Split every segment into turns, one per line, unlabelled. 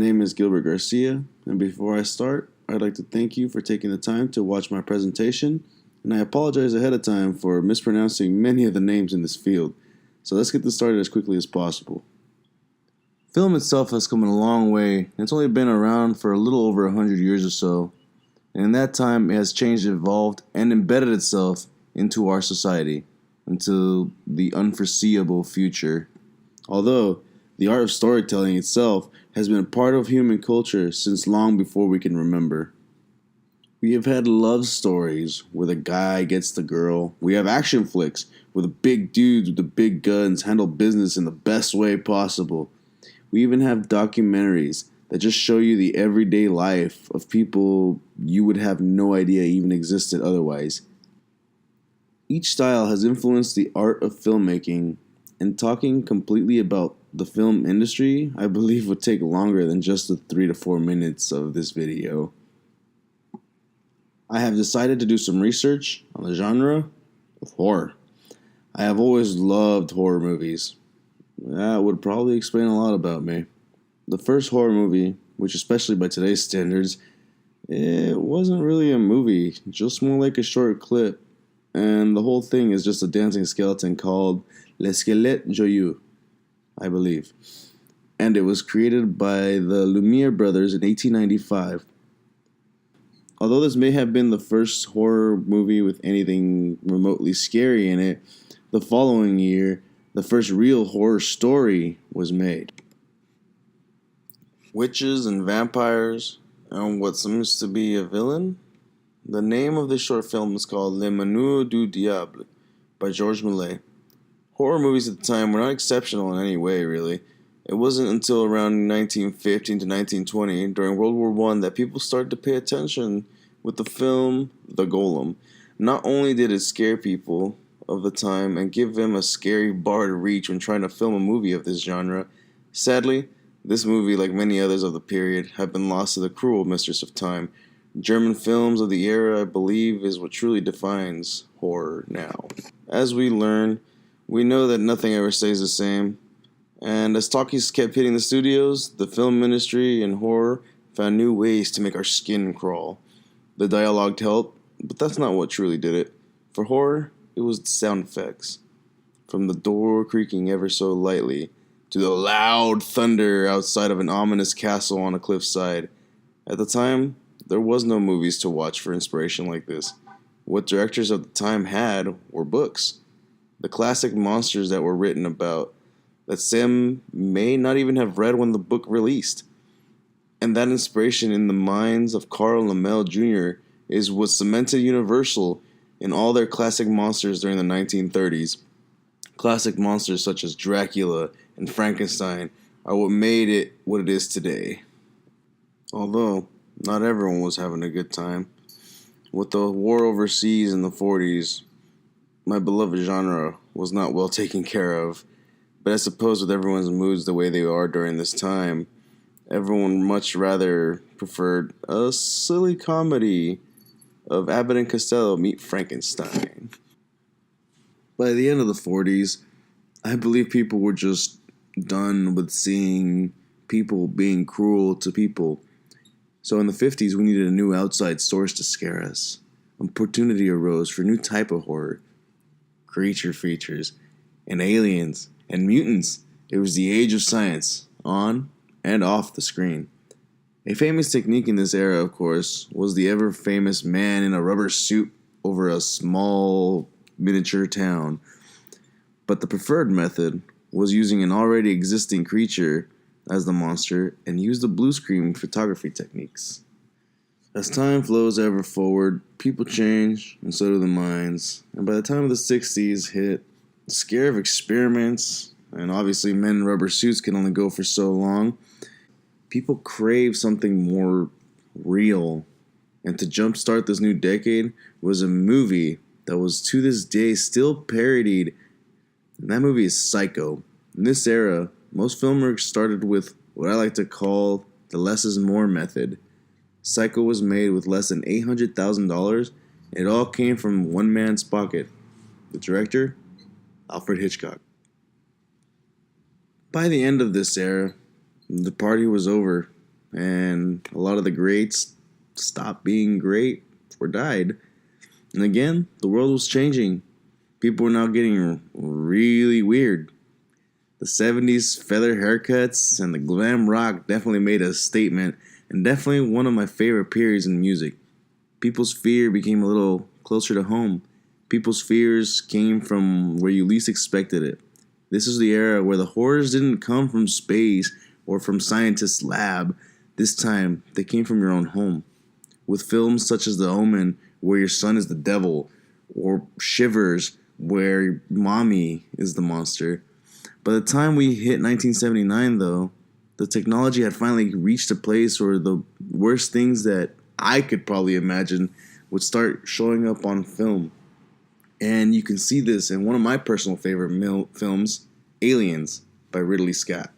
My name is Gilbert Garcia, and before I start, I'd like to thank you for taking the time to watch my presentation, and I apologize ahead of time for mispronouncing many of the names in this field. So let's get this started as quickly as possible. Film itself has come a long way, and it's only been around for a little over 100 years or so, and in that time it has changed, evolved, and embedded itself into our society, into the unforeseeable future. Although the art of storytelling itself has been a part of human culture since long before we can remember. We have had love stories where the guy gets the girl. We have action flicks where the big dudes with the big guns handle business in the best way possible. We even have documentaries that just show you the everyday life of people you would have no idea even existed otherwise. Each style has influenced the art of filmmaking, and talking completely about the film industry, I believe, would take longer than just the 3 to 4 minutes of this video. I have decided to do some research on the genre of horror. I have always loved horror movies. That would probably explain a lot about me. The first horror movie, which especially by today's standards, it wasn't really a movie, just more like a short clip. And the whole thing is just a dancing skeleton called Le Squelette Joyeux, I believe. And it was created by the Lumiere brothers in 1895. Although this may have been the first horror movie with anything remotely scary in it, the following year, the first real horror story was made. Witches and vampires, and what seems to be a villain? The name of this short film is called Le Menu du Diable by Georges Méliès. Horror movies at the time were not exceptional in any way, really. It wasn't until around 1915 to 1920, during World War I, that people started to pay attention with the film The Golem. Not only did it scare people of the time and give them a scary bar to reach when trying to film a movie of this genre, sadly, this movie, like many others of the period, have been lost to the cruel mistress of time. German films of the era, I believe, is what truly defines horror now. As we learn, we know that nothing ever stays the same, and as talkies kept hitting the studios, the film industry and horror found new ways to make our skin crawl. The dialogue helped, but that's not what truly did it. For horror, it was the sound effects. From the door creaking ever so lightly, to the loud thunder outside of an ominous castle on a cliffside. At the time, there was no movies to watch for inspiration like this. What directors of the time had were books. The classic monsters that were written about, that Sam may not even have read when the book released. And that inspiration in the minds of Carl Laemmle Jr. is what cemented Universal in all their classic monsters during the 1930s. Classic monsters such as Dracula and Frankenstein are what made it what it is today. Although not everyone was having a good time. With the war overseas in the 40s, my beloved genre was not well taken care of. But I suppose with everyone's moods the way they are during this time, everyone much rather preferred a silly comedy of Abbott and Costello meet Frankenstein. By the end of the 40s, I believe people were just done with seeing people being cruel to people. So in the 50s, we needed a new outside source to scare us. Opportunity arose for a new type of horror. Creature features, and aliens, and mutants. It was the age of science, on and off the screen. A famous technique in this era, of course, was the ever-famous man in a rubber suit over a small miniature town. But the preferred method was using an already existing creature as the monster and use the blue screen photography techniques. As time flows ever forward, people change, and so do the minds. And by the time the 60s hit, the scare of experiments, and obviously men in rubber suits can only go for so long, people crave something more real. And to jumpstart this new decade was a movie that was to this day still parodied, and that movie is Psycho. In this era, most filmwork started with what I like to call the less is more method. Psycho was made with less than $800,000, and it all came from one man's pocket. The director, Alfred Hitchcock. By the end of this era, the party was over. and a lot of the greats stopped being great or died. And again, the world was changing. People were now getting really weird. The 70s feather haircuts and the glam rock definitely made a statement, and definitely one of my favorite periods in music. People's fear became a little closer to home. People's fears came from where you least expected it. This is the era where the horrors didn't come from space or from scientists' lab. This time, they came from your own home. With films such as The Omen, where your son is the devil, or Shivers, where mommy is the monster. By the time we hit 1979, though, the technology had finally reached a place where the worst things that I could probably imagine would start showing up on film. And you can see this in one of my personal favorite films, Aliens, by Ridley Scott.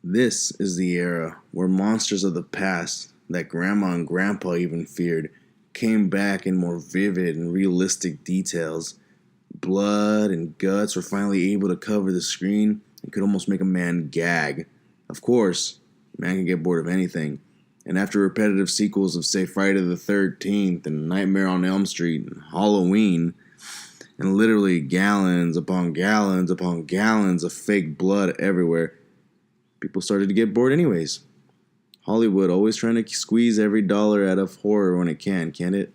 This is the era where monsters of the past, that grandma and grandpa even feared, came back in more vivid and realistic details. Blood and guts were finally able to cover the screen and could almost make a man gag. Of course, a man can get bored of anything. And after repetitive sequels of, say, Friday the 13th and Nightmare on Elm Street and Halloween, and literally gallons upon gallons upon gallons of fake blood everywhere, people started to get bored anyways. Hollywood always trying to squeeze every dollar out of horror when it can, can't it?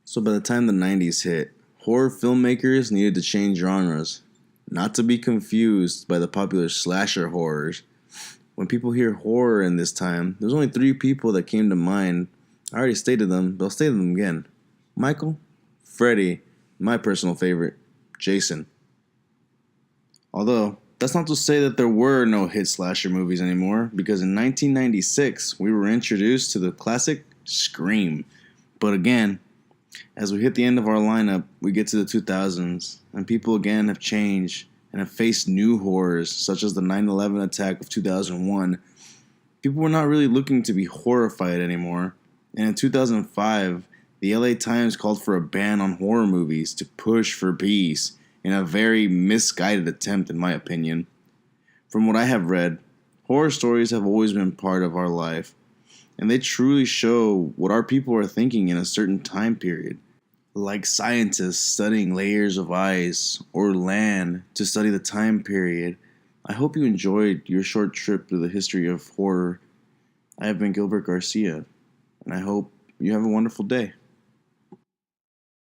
So by the time the 90s hit, horror filmmakers needed to change genres, not to be confused by the popular slasher horrors. When people hear horror in this time, there's only 3 people that came to mind. I already stated them, but I'll state them again. Michael, Freddy, my personal favorite, Jason. Although, that's not to say that there were no hit slasher movies anymore, because in 1996, we were introduced to the classic Scream. But again, as we hit the end of our lineup, we get to the 2000s, and people again have changed and have faced new horrors, such as the 9/11 attack of 2001. People were not really looking to be horrified anymore, and in 2005, the LA Times called for a ban on horror movies to push for peace, in a very misguided attempt, in my opinion. From what I have read, horror stories have always been part of our life, and they truly show what our people are thinking in a certain time period. Like scientists studying layers of ice or land to study the time period. I hope you enjoyed your short trip through the history of horror. I have been Gilbert Garcia, and I hope you have a wonderful day.